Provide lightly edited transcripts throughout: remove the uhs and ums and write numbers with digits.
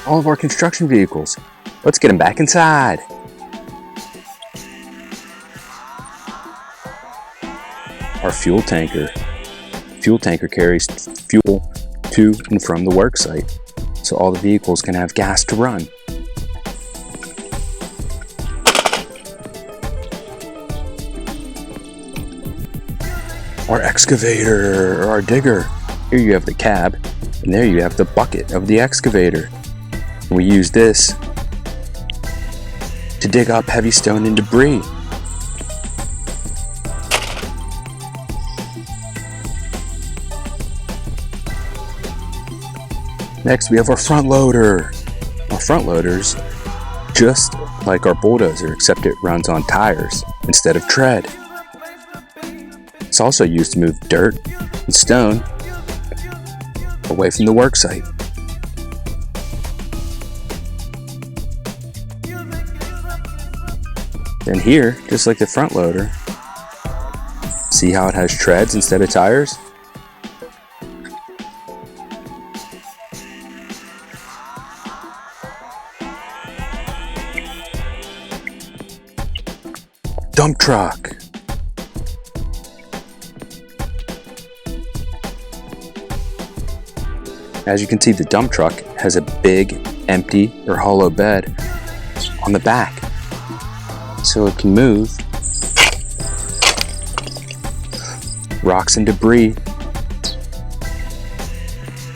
all of our construction vehicles. Let's get them back inside. Our fuel tanker. Fuel tanker carries fuel to and from the work site, so all the vehicles can have gas to run. Our excavator, or our digger. Here you have the cab, and there you have the bucket of the excavator. We use this to dig up heavy stone and debris. Next, we have our front loader. Our front loader's just like our bulldozer, except it runs on tires instead of tread. It's also used to move dirt and stone away from the work site. Then here, just like the front loader, see how it has treads instead of tires? Dump truck. As you can see, the dump truck has a big, empty, or hollow bed on the back, so it can move rocks and debris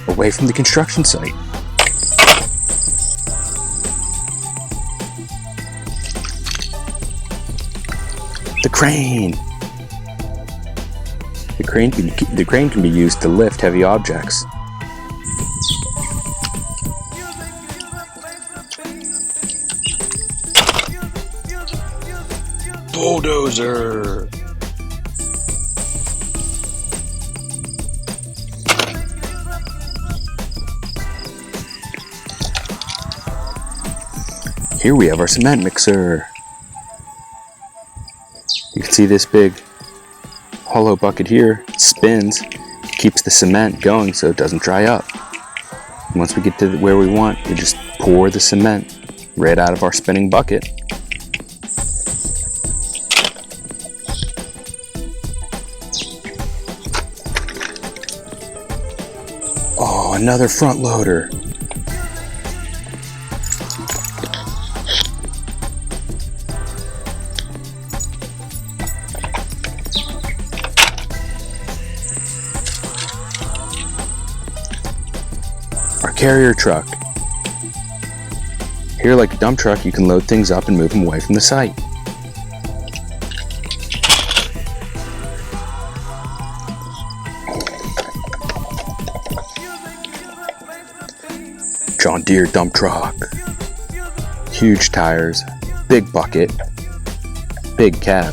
away from the construction site. The crane. The crane can be used to lift heavy objects. Bulldozer. Here we have our cement mixer. You can see this big hollow bucket here spins, keeps the cement going so it doesn't dry up. And once we get to where we want, we just pour the cement right out of our spinning bucket. Oh, another front loader. Our carrier truck. Here, like a dump truck, you can load things up and move them away from the site. John Deere dump truck. Huge tires, big bucket, big cab.